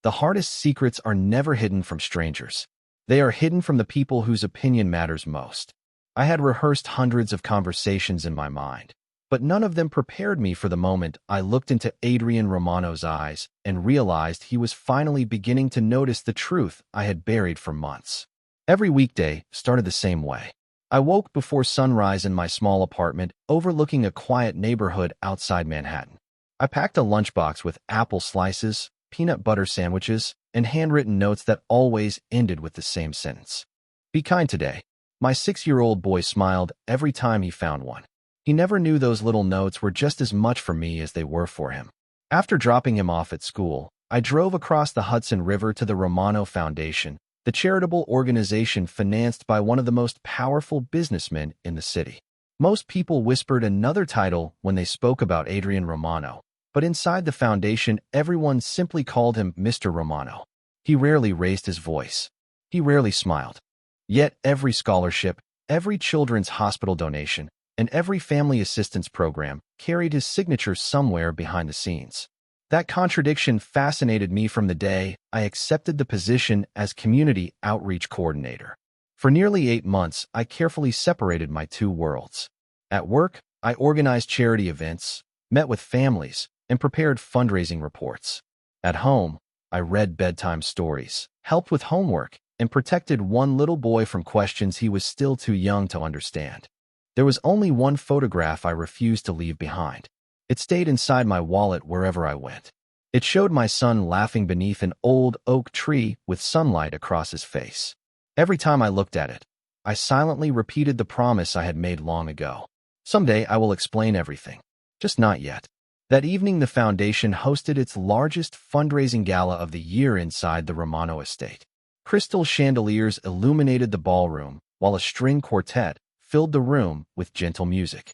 The hardest secrets are never hidden from strangers. They are hidden from the people whose opinion matters most. I had rehearsed hundreds of conversations in my mind, but none of them prepared me for the moment I looked into Adrian Romano's eyes and realized he was finally beginning to notice the truth I had buried for months. Every weekday started the same way. I woke before sunrise in my small apartment overlooking a quiet neighborhood outside Manhattan. I packed a lunchbox with apple slices, peanut butter sandwiches, and handwritten notes that always ended with the same sentence. "Be kind today." My 6-year-old boy smiled every time he found one. He never knew those little notes were just as much for me as they were for him. After dropping him off at school, I drove across the Hudson River to the Romano Foundation, the charitable organization financed by one of the most powerful businessmen in the city. Most people whispered another title when they spoke about Adrian Romano, but inside the foundation, everyone simply called him Mr. Romano. He rarely raised his voice. He rarely smiled. Yet every scholarship, every children's hospital donation, and every family assistance program carried his signature somewhere behind the scenes. That contradiction fascinated me from the day I accepted the position as Community Outreach Coordinator. For nearly 8 months, I carefully separated my two worlds. At work, I organized charity events, met with families, and prepared fundraising reports. At home, I read bedtime stories, helped with homework, and protected one little boy from questions he was still too young to understand. There was only one photograph I refused to leave behind. It stayed inside my wallet wherever I went. It showed my son laughing beneath an old oak tree with sunlight across his face. Every time I looked at it, I silently repeated the promise I had made long ago. Someday I will explain everything. Just not yet. That evening, the foundation hosted its largest fundraising gala of the year inside the Romano estate. Crystal chandeliers illuminated the ballroom, while a string quartet filled the room with gentle music.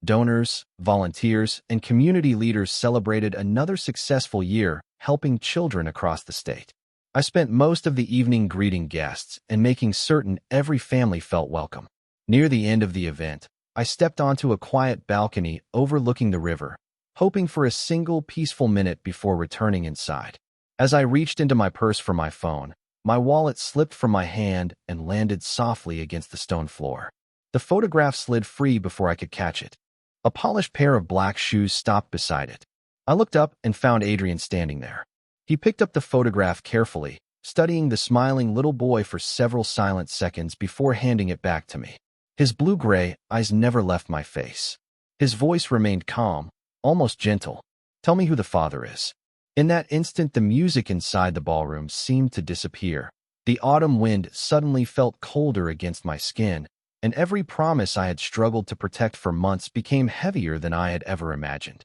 Donors, volunteers, and community leaders celebrated another successful year helping children across the state. I spent most of the evening greeting guests and making certain every family felt welcome. Near the end of the event, I stepped onto a quiet balcony overlooking the river, hoping for a single peaceful minute before returning inside. As I reached into my purse for my phone, my wallet slipped from my hand and landed softly against the stone floor. The photograph slid free before I could catch it. A polished pair of black shoes stopped beside it. I looked up and found Adrian standing there. He picked up the photograph carefully, studying the smiling little boy for several silent seconds before handing it back to me. His blue-gray eyes never left my face. His voice remained calm, almost gentle. "Tell me who the father is." In that instant, the music inside the ballroom seemed to disappear. The autumn wind suddenly felt colder against my skin, and every promise I had struggled to protect for months became heavier than I had ever imagined.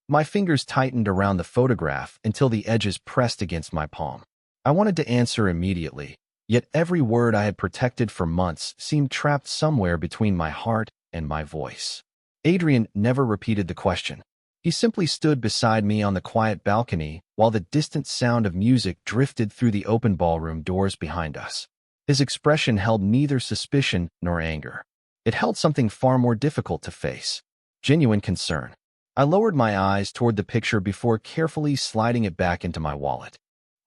My fingers tightened around the photograph until the edges pressed against my palm. I wanted to answer immediately, yet every word I had protected for months seemed trapped somewhere between my heart and my voice. Adrian never repeated the question. He simply stood beside me on the quiet balcony while the distant sound of music drifted through the open ballroom doors behind us. His expression held neither suspicion nor anger. It held something far more difficult to face: genuine concern. I lowered my eyes toward the picture before carefully sliding it back into my wallet.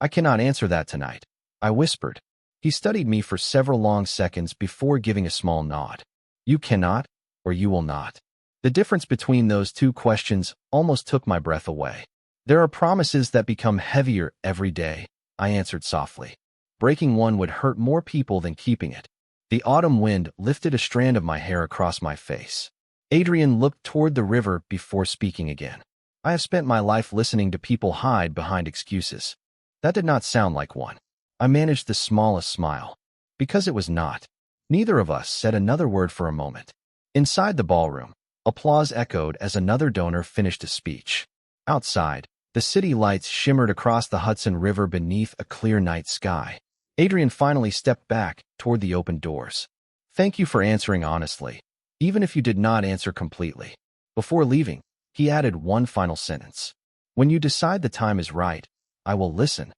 "I cannot answer that tonight," I whispered. He studied me for several long seconds before giving a small nod. "You cannot, or you will not." The difference between those two questions almost took my breath away. "There are promises that become heavier every day," I answered softly. "Breaking one would hurt more people than keeping it." The autumn wind lifted a strand of my hair across my face. Adrian looked toward the river before speaking again. "I have spent my life listening to people hide behind excuses." That did not sound like one. I managed the smallest smile. Because it was not. Neither of us said another word for a moment. Inside the ballroom, applause echoed as another donor finished a speech. Outside, the city lights shimmered across the Hudson River beneath a clear night sky. Adrian finally stepped back toward the open doors. "Thank you for answering honestly, even if you did not answer completely." Before leaving, he added one final sentence: "When you decide the time is right, I will listen."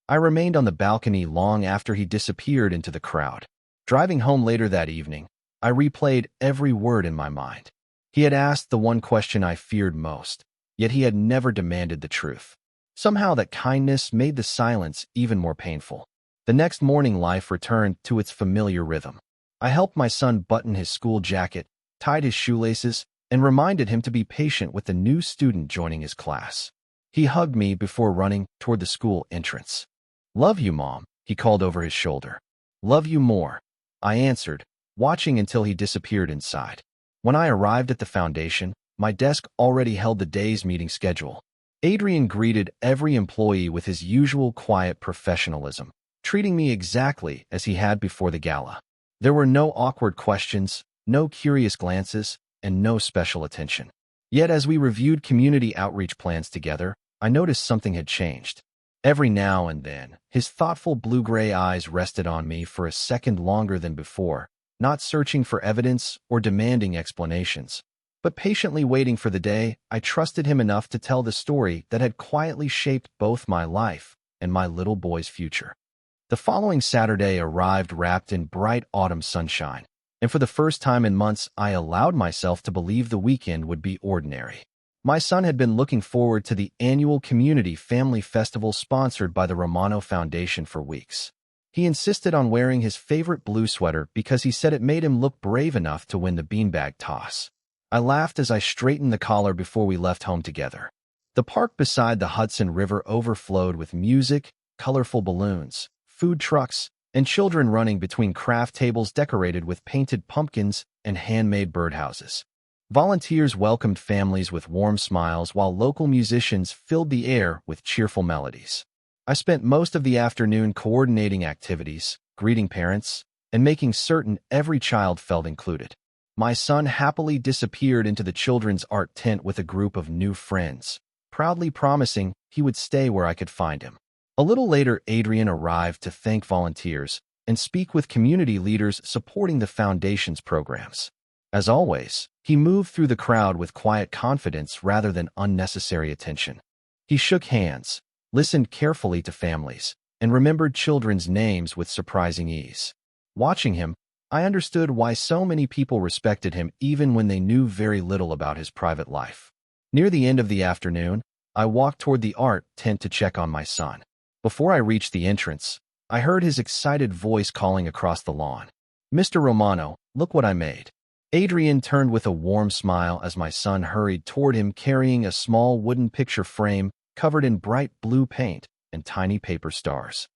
I remained on the balcony long after he disappeared into the crowd. Driving home later that evening, I replayed every word in my mind. He had asked the one question I feared most, yet he had never demanded the truth. Somehow that kindness made the silence even more painful. The next morning life returned to its familiar rhythm. I helped my son button his school jacket, tied his shoelaces, and reminded him to be patient with the new student joining his class. He hugged me before running toward the school entrance. "Love you, Mom," he called over his shoulder. "Love you more," I answered, watching until he disappeared inside. When I arrived at the foundation, my desk already held the day's meeting schedule. Adrian greeted every employee with his usual quiet professionalism, treating me exactly as he had before the gala. There were no awkward questions, no curious glances, and no special attention. Yet as we reviewed community outreach plans together, I noticed something had changed. Every now and then, his thoughtful blue-gray eyes rested on me for a second longer than before, not searching for evidence or demanding explanations, but patiently waiting for the day I trusted him enough to tell the story that had quietly shaped both my life and my little boy's future. The following Saturday arrived wrapped in bright autumn sunshine, and for the first time in months, I allowed myself to believe the weekend would be ordinary. My son had been looking forward to the annual Community Family Festival sponsored by the Romano Foundation for weeks. He insisted on wearing his favorite blue sweater because he said it made him look brave enough to win the beanbag toss. I laughed as I straightened the collar before we left home together. The park beside the Hudson River overflowed with music, colorful balloons, food trucks, and children running between craft tables decorated with painted pumpkins and handmade birdhouses. Volunteers welcomed families with warm smiles while local musicians filled the air with cheerful melodies. I spent most of the afternoon coordinating activities, greeting parents, and making certain every child felt included. My son happily disappeared into the children's art tent with a group of new friends, proudly promising he would stay where I could find him. A little later, Adrian arrived to thank volunteers and speak with community leaders supporting the foundation's programs. As always, he moved through the crowd with quiet confidence rather than unnecessary attention. He shook hands, listened carefully to families, and remembered children's names with surprising ease. Watching him, I understood why so many people respected him even when they knew very little about his private life. Near the end of the afternoon, I walked toward the art tent to check on my son. Before I reached the entrance, I heard his excited voice calling across the lawn. "Mr. Romano, look what I made." Adrian turned with a warm smile as my son hurried toward him carrying a small wooden picture frame covered in bright blue paint and tiny paper stars.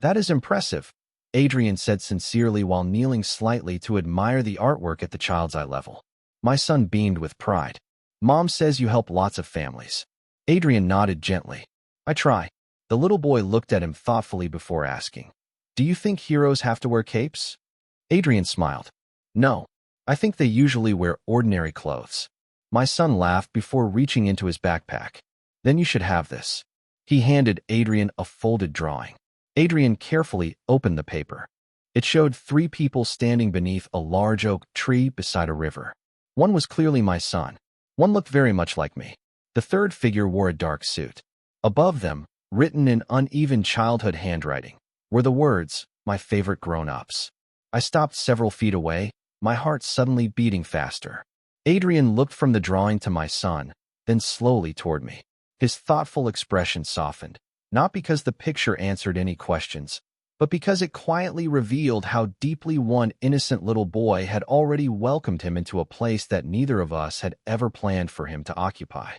"That is impressive," Adrian said sincerely while kneeling slightly to admire the artwork at the child's eye level. My son beamed with pride. "Mom says you help lots of families." Adrian nodded gently. "I try." The little boy looked at him thoughtfully before asking, "Do you think heroes have to wear capes?" Adrian smiled. "No, I think they usually wear ordinary clothes." My son laughed before reaching into his backpack. "Then you should have this." He handed Adrian a folded drawing. Adrian carefully opened the paper. It showed 3 people standing beneath a large oak tree beside a river. One was clearly my son. One looked very much like me. The third figure wore a dark suit. Above them, written in uneven childhood handwriting, were the words, "My favorite grown-ups." I stopped several feet away, my heart suddenly beating faster. Adrian looked from the drawing to my son, then slowly toward me. His thoughtful expression softened, not because the picture answered any questions, but because it quietly revealed how deeply one innocent little boy had already welcomed him into a place that neither of us had ever planned for him to occupy.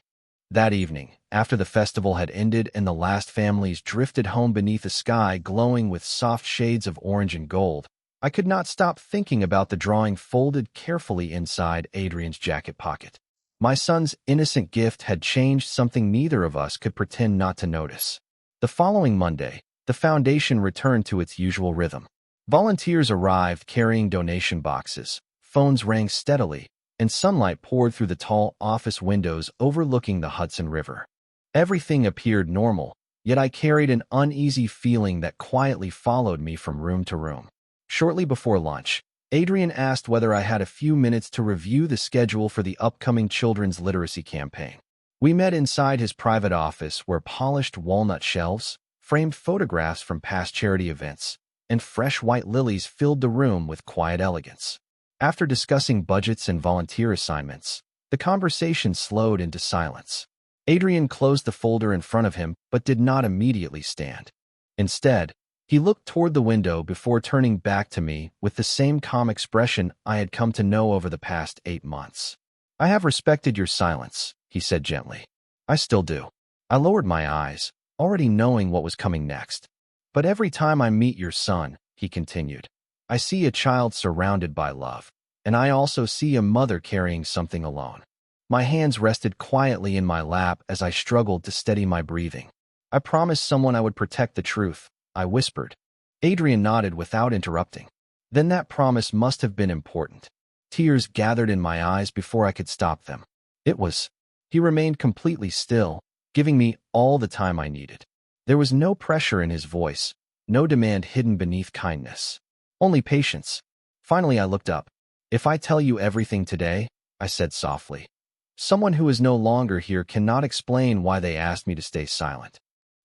That evening, after the festival had ended and the last families drifted home beneath a sky glowing with soft shades of orange and gold, I could not stop thinking about the drawing folded carefully inside Adrian's jacket pocket. My son's innocent gift had changed something neither of us could pretend not to notice. The following Monday, the foundation returned to its usual rhythm. Volunteers arrived carrying donation boxes, phones rang steadily, and sunlight poured through the tall office windows overlooking the Hudson River. Everything appeared normal, yet I carried an uneasy feeling that quietly followed me from room to room. Shortly before lunch, Adrian asked whether I had a few minutes to review the schedule for the upcoming children's literacy campaign. We met inside his private office where polished walnut shelves, framed photographs from past charity events, and fresh white lilies filled the room with quiet elegance. After discussing budgets and volunteer assignments, the conversation slowed into silence. Adrian closed the folder in front of him but did not immediately stand. Instead, he looked toward the window before turning back to me with the same calm expression I had come to know over the past 8 months. "I have respected your silence," he said gently. "I still do." I lowered my eyes, already knowing what was coming next. "But every time I meet your son," he continued, "I see a child surrounded by love, and I also see a mother carrying something alone." My hands rested quietly in my lap as I struggled to steady my breathing. "I promised someone I would protect the truth," I whispered. Adrian nodded without interrupting. "Then that promise must have been important." Tears gathered in my eyes before I could stop them. "It was." He remained completely still, giving me all the time I needed. There was no pressure in his voice, no demand hidden beneath kindness. Only patience. Finally, I looked up. "If I tell you everything today," I said softly, "someone who is no longer here cannot explain why they asked me to stay silent."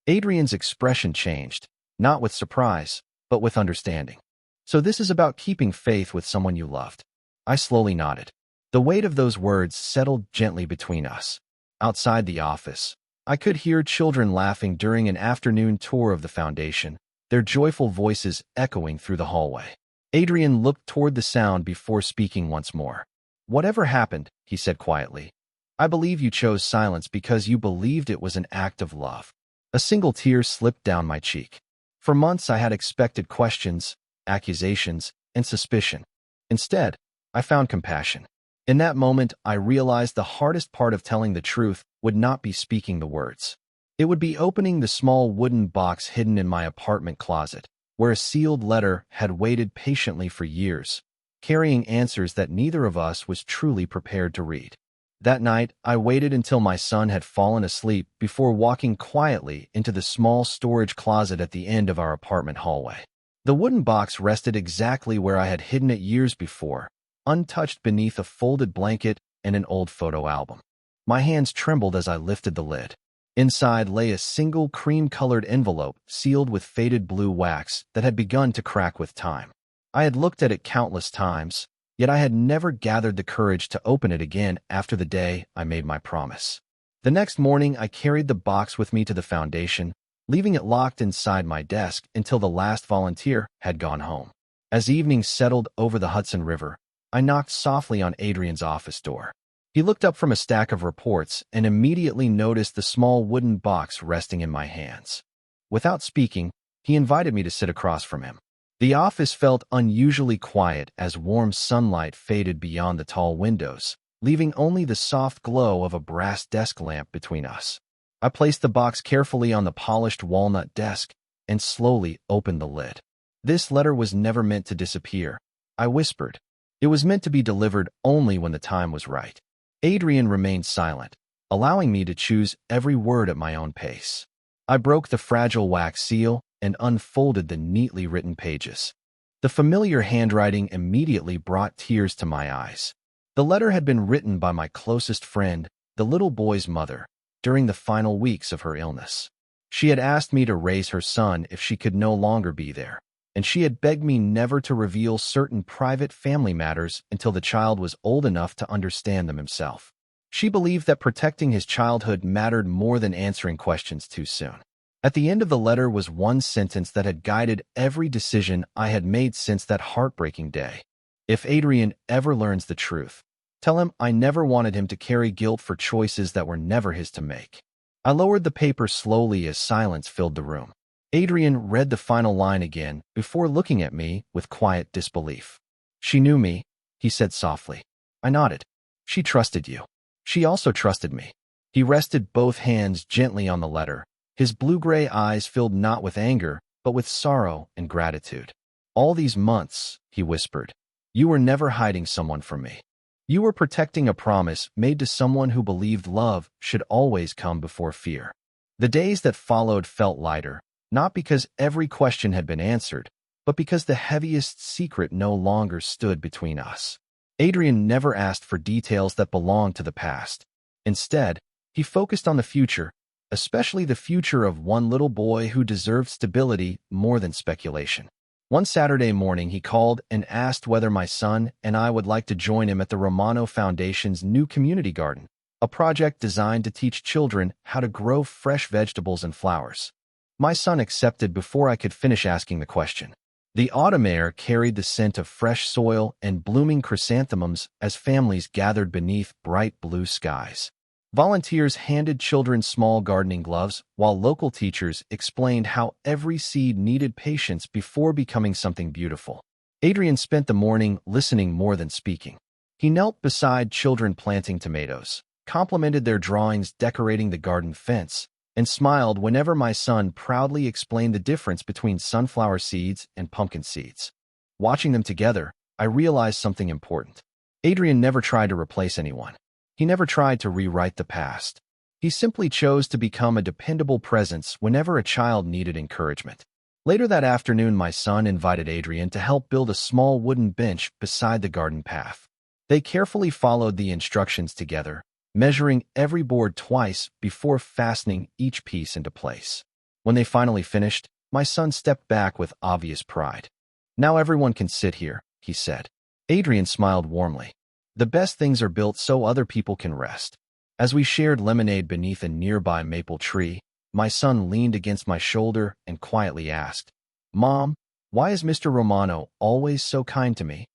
Adrian's expression changed, not with surprise, but with understanding. "So this is about keeping faith with someone you loved." I slowly nodded. The weight of those words settled gently between us. Outside the office, I could hear children laughing during an afternoon tour of the foundation, their joyful voices echoing through the hallway. Adrian looked toward the sound before speaking once more. "Whatever happened," he said quietly, "I believe you chose silence because you believed it was an act of love." A single tear slipped down my cheek. For months I had expected questions, accusations, and suspicion. Instead, I found compassion. In that moment, I realized the hardest part of telling the truth would not be speaking the words. It would be opening the small wooden box hidden in my apartment closet, where a sealed letter had waited patiently for years, carrying answers that neither of us was truly prepared to read. That night, I waited until my son had fallen asleep before walking quietly into the small storage closet at the end of our apartment hallway. The wooden box rested exactly where I had hidden it years before, untouched beneath a folded blanket and an old photo album. My hands trembled as I lifted the lid. Inside lay a single cream-colored envelope sealed with faded blue wax that had begun to crack with time. I had looked at it countless times, yet I had never gathered the courage to open it again after the day I made my promise. The next morning, I carried the box with me to the foundation, leaving it locked inside my desk until the last volunteer had gone home. As evening settled over the Hudson River, I knocked softly on Adrian's office door. He looked up from a stack of reports and immediately noticed the small wooden box resting in my hands. Without speaking, he invited me to sit across from him. The office felt unusually quiet as warm sunlight faded beyond the tall windows, leaving only the soft glow of a brass desk lamp between us. I placed the box carefully on the polished walnut desk and slowly opened the lid. "This letter was never meant to disappear," I whispered. "It was meant to be delivered only when the time was right." Adrian remained silent, allowing me to choose every word at my own pace. I broke the fragile wax seal and unfolded the neatly written pages. The familiar handwriting immediately brought tears to my eyes. The letter had been written by my closest friend, the little boy's mother, during the final weeks of her illness. She had asked me to raise her son if she could no longer be there, and she had begged me never to reveal certain private family matters until the child was old enough to understand them himself. She believed that protecting his childhood mattered more than answering questions too soon. At the end of the letter was one sentence that had guided every decision I had made since that heartbreaking day. "If Adrian ever learns the truth, tell him I never wanted him to carry guilt for choices that were never his to make." I lowered the paper slowly as silence filled the room. Adrian read the final line again before looking at me with quiet disbelief. "She knew me," he said softly. I nodded. "She trusted you. She also trusted me." He rested both hands gently on the letter, his blue-gray eyes filled not with anger, but with sorrow and gratitude. "All these months," he whispered, "you were never hiding someone from me. You were protecting a promise made to someone who believed love should always come before fear." The days that followed felt lighter, not because every question had been answered, but because the heaviest secret no longer stood between us. Adrian never asked for details that belonged to the past. Instead, he focused on the future, especially the future of one little boy who deserved stability more than speculation. One Saturday morning, he called and asked whether my son and I would like to join him at the Romano Foundation's new community garden, a project designed to teach children how to grow fresh vegetables and flowers. My son accepted before I could finish asking the question. The autumn air carried the scent of fresh soil and blooming chrysanthemums as families gathered beneath bright blue skies. Volunteers handed children small gardening gloves, while local teachers explained how every seed needed patience before becoming something beautiful. Adrian spent the morning listening more than speaking. He knelt beside children planting tomatoes, complimented their drawings decorating the garden fence, and smiled whenever my son proudly explained the difference between sunflower seeds and pumpkin seeds. Watching them together, I realized something important. Adrian never tried to replace anyone. He never tried to rewrite the past. He simply chose to become a dependable presence whenever a child needed encouragement. Later that afternoon, my son invited Adrian to help build a small wooden bench beside the garden path. They carefully followed the instructions together, measuring every board twice before fastening each piece into place. When they finally finished, my son stepped back with obvious pride. "Now everyone can sit here," he said. Adrian smiled warmly. "The best things are built so other people can rest." As we shared lemonade beneath a nearby maple tree, my son leaned against my shoulder and quietly asked, "Mom, why is Mr. Romano always so kind to me?"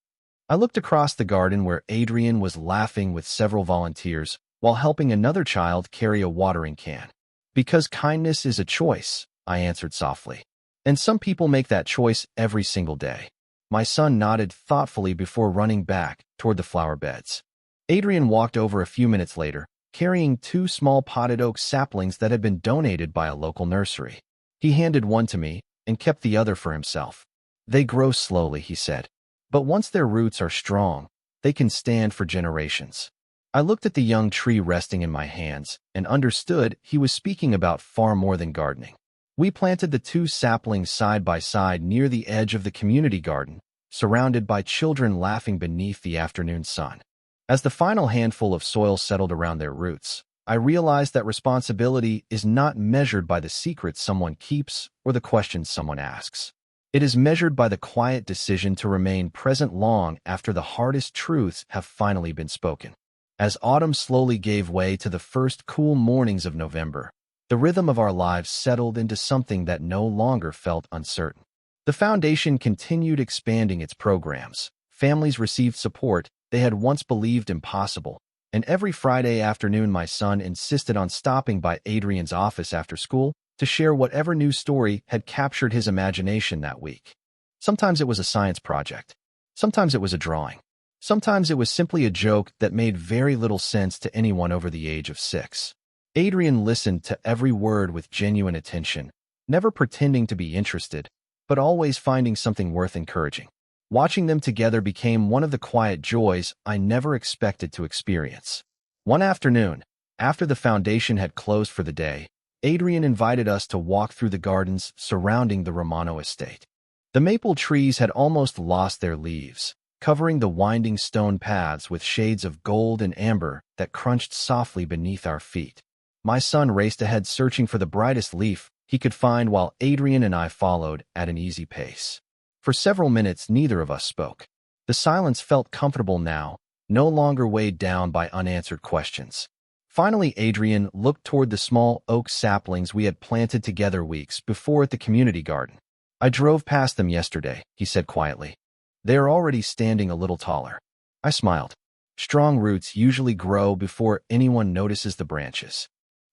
I looked across the garden where Adrian was laughing with several volunteers while helping another child carry a watering can. "Because kindness is a choice," I answered softly. "And some people make that choice every single day." My son nodded thoughtfully before running back toward the flower beds. Adrian walked over a few minutes later, carrying 2 small potted oak saplings that had been donated by a local nursery. He handed one to me and kept the other for himself. "They grow slowly," he said, "but once their roots are strong, they can stand for generations." I looked at the young tree resting in my hands and understood he was speaking about far more than gardening. We planted the 2 saplings side by side near the edge of the community garden, surrounded by children laughing beneath the afternoon sun. As the final handful of soil settled around their roots, I realized that responsibility is not measured by the secrets someone keeps or the questions someone asks. It is measured by the quiet decision to remain present long after the hardest truths have finally been spoken. As autumn slowly gave way to the first cool mornings of November, the rhythm of our lives settled into something that no longer felt uncertain. The foundation continued expanding its programs. Families received support they had once believed impossible, and every Friday afternoon my son insisted on stopping by Adrian's office after school to share whatever new story had captured his imagination that week. Sometimes it was a science project. Sometimes it was a drawing. Sometimes it was simply a joke that made very little sense to anyone over the age of 6. Adrian listened to every word with genuine attention, never pretending to be interested, but always finding something worth encouraging. Watching them together became one of the quiet joys I never expected to experience. One afternoon, after the foundation had closed for the day, Adrian invited us to walk through the gardens surrounding the Romano estate. The maple trees had almost lost their leaves, covering the winding stone paths with shades of gold and amber that crunched softly beneath our feet. My son raced ahead searching for the brightest leaf he could find while Adrian and I followed at an easy pace. For several minutes, neither of us spoke. The silence felt comfortable now, no longer weighed down by unanswered questions. Finally, Adrian looked toward the small oak saplings we had planted together weeks before at the community garden. "I drove past them yesterday," he said quietly. "They are already standing a little taller." I smiled. Strong roots usually grow before anyone notices the branches.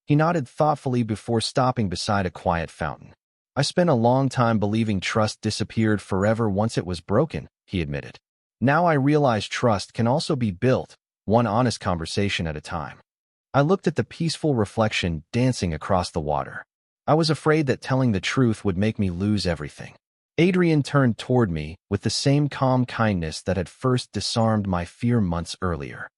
He nodded thoughtfully before stopping beside a quiet fountain. "I spent a long time believing trust disappeared forever once it was broken," he admitted. "Now I realize trust can also be built, one honest conversation at a time." I looked at the peaceful reflection dancing across the water. I was afraid that telling the truth would make me lose everything. Adrian turned toward me with the same calm kindness that had first disarmed my fear months earlier.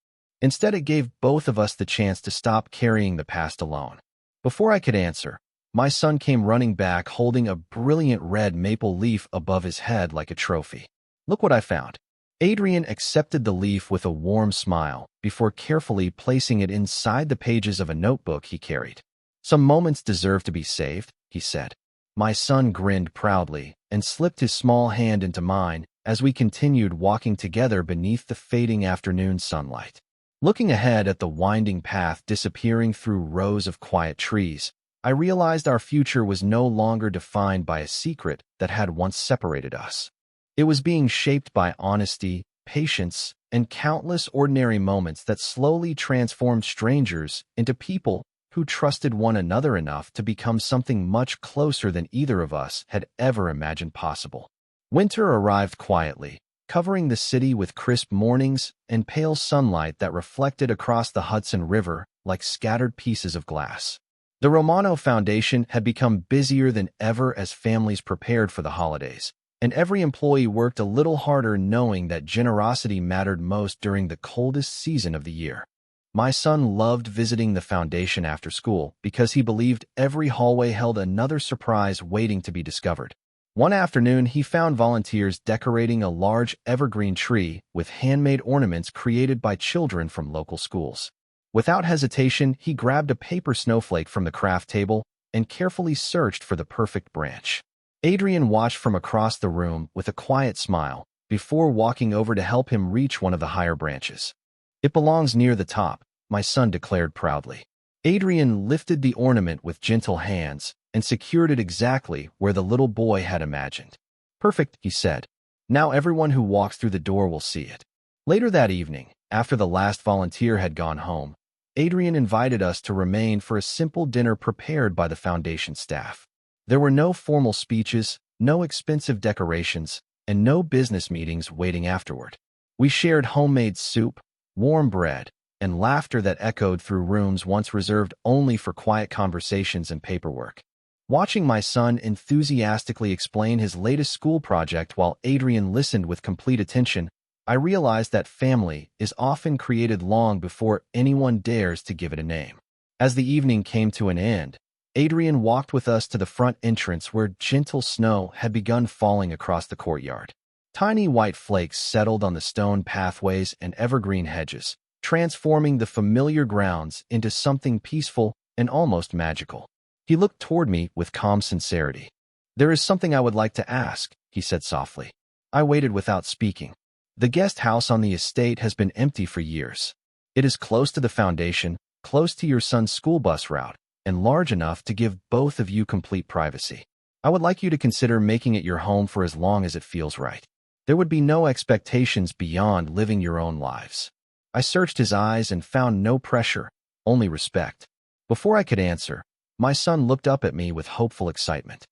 Instead, it gave both of us the chance to stop carrying the past alone. Before I could answer, my son came running back holding a brilliant red maple leaf above his head like a trophy. "Look what I found." Adrian accepted the leaf with a warm smile before carefully placing it inside the pages of a notebook he carried. "Some moments deserve to be saved," he said. My son grinned proudly and slipped his small hand into mine as we continued walking together beneath the fading afternoon sunlight. Looking ahead at the winding path disappearing through rows of quiet trees, I realized our future was no longer defined by a secret that had once separated us. It was being shaped by honesty, patience, and countless ordinary moments that slowly transformed strangers into people who trusted one another enough to become something much closer than either of us had ever imagined possible. Winter arrived quietly, covering the city with crisp mornings and pale sunlight that reflected across the Hudson River like scattered pieces of glass. The Romano Foundation had become busier than ever as families prepared for the holidays, and every employee worked a little harder knowing that generosity mattered most during the coldest season of the year. My son loved visiting the foundation after school because he believed every hallway held another surprise waiting to be discovered. One afternoon, he found volunteers decorating a large evergreen tree with handmade ornaments created by children from local schools. Without hesitation, he grabbed a paper snowflake from the craft table and carefully searched for the perfect branch. Adrian watched from across the room with a quiet smile before walking over to help him reach one of the higher branches. "It belongs near the top," my son declared proudly. Adrian lifted the ornament with gentle hands and secured it exactly where the little boy had imagined. "Perfect," he said. "Now everyone who walks through the door will see it." Later that evening, after the last volunteer had gone home, Adrian invited us to remain for a simple dinner prepared by the foundation staff. There were no formal speeches, no expensive decorations, and no business meetings waiting afterward. We shared homemade soup, warm bread, and laughter that echoed through rooms once reserved only for quiet conversations and paperwork. Watching my son enthusiastically explain his latest school project while Adrian listened with complete attention, I realized that family is often created long before anyone dares to give it a name. As the evening came to an end, Adrian walked with us to the front entrance where gentle snow had begun falling across the courtyard. Tiny white flakes settled on the stone pathways and evergreen hedges, transforming the familiar grounds into something peaceful and almost magical. He looked toward me with calm sincerity. "There is something I would like to ask," he said softly. I waited without speaking. "The guest house on the estate has been empty for years. It is close to the foundation, close to your son's school bus route, and large enough to give both of you complete privacy. I would like you to consider making it your home for as long as it feels right. There would be no expectations beyond living your own lives." I searched his eyes and found no pressure, only respect. Before I could answer, my son looked up at me with hopeful excitement.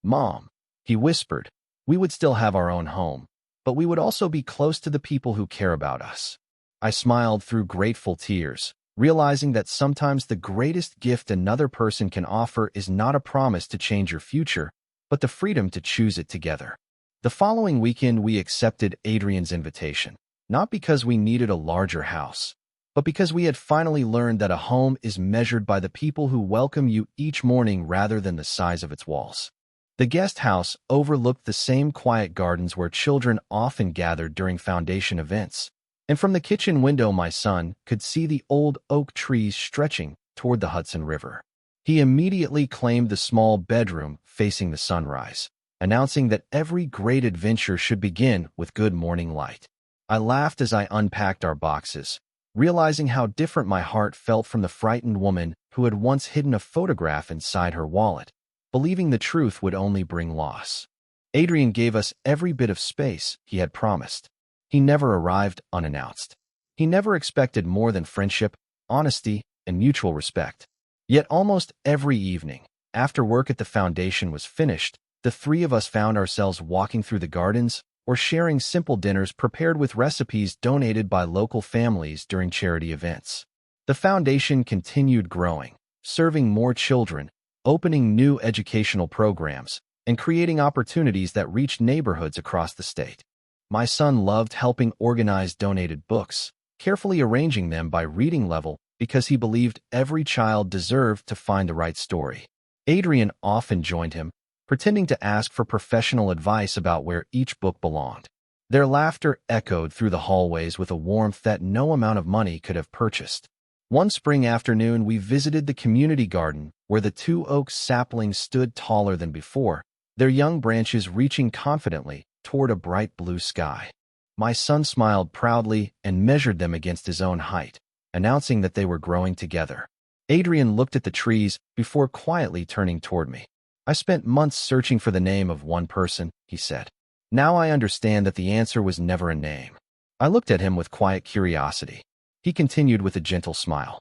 "Mom," he whispered, "we would still have our own home, but we would also be close to the people who care about us." I smiled through grateful tears, realizing that sometimes the greatest gift another person can offer is not a promise to change your future, but the freedom to choose it together. The following weekend, we accepted Adrian's invitation, not because we needed a larger house, but because we had finally learned that a home is measured by the people who welcome you each morning rather than the size of its walls. The guest house overlooked the same quiet gardens where children often gathered during foundation events, and from the kitchen window my son could see the old oak trees stretching toward the Hudson River. He immediately claimed the small bedroom facing the sunrise, announcing that every great adventure should begin with good morning light. I laughed as I unpacked our boxes, realizing how different my heart felt from the frightened woman who had once hidden a photograph inside her wallet, believing the truth would only bring loss. Adrian gave us every bit of space he had promised. He never arrived unannounced. He never expected more than friendship, honesty, and mutual respect. Yet almost every evening, after work at the foundation was finished, the three of us found ourselves walking through the gardens or sharing simple dinners prepared with recipes donated by local families during charity events. The foundation continued growing, serving more children, opening new educational programs, and creating opportunities that reached neighborhoods across the state. My son loved helping organize donated books, carefully arranging them by reading level because he believed every child deserved to find the right story. Adrian often joined him, pretending to ask for professional advice about where each book belonged. Their laughter echoed through the hallways with a warmth that no amount of money could have purchased. One spring afternoon, we visited the community garden where the two oak saplings stood taller than before, their young branches reaching confidently toward a bright blue sky. My son smiled proudly and measured them against his own height, announcing that they were growing together. Adrian looked at the trees before quietly turning toward me. I spent months searching for the name of one person, he said. Now I understand that the answer was never a name. I looked at him with quiet curiosity. He continued with a gentle smile.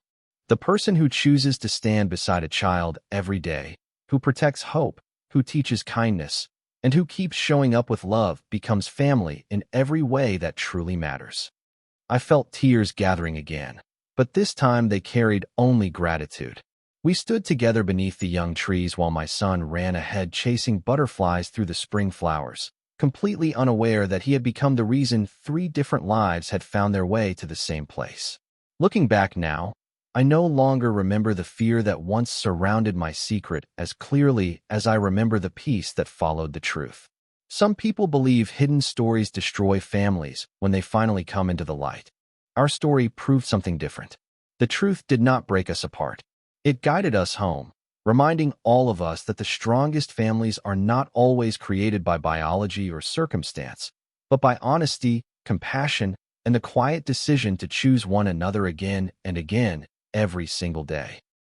The person who chooses to stand beside a child every day, who protects hope, who teaches kindness, and who keeps showing up with love becomes family in every way that truly matters. I felt tears gathering again, but this time they carried only gratitude. We stood together beneath the young trees while my son ran ahead chasing butterflies through the spring flowers, completely unaware that he had become the reason 3 different lives had found their way to the same place. Looking back now, I no longer remember the fear that once surrounded my secret as clearly as I remember the peace that followed the truth. Some people believe hidden stories destroy families when they finally come into the light. Our story proved something different. The truth did not break us apart. It guided us home, reminding all of us that the strongest families are not always created by biology or circumstance, but by honesty, compassion, and the quiet decision to choose one another again and again every single day.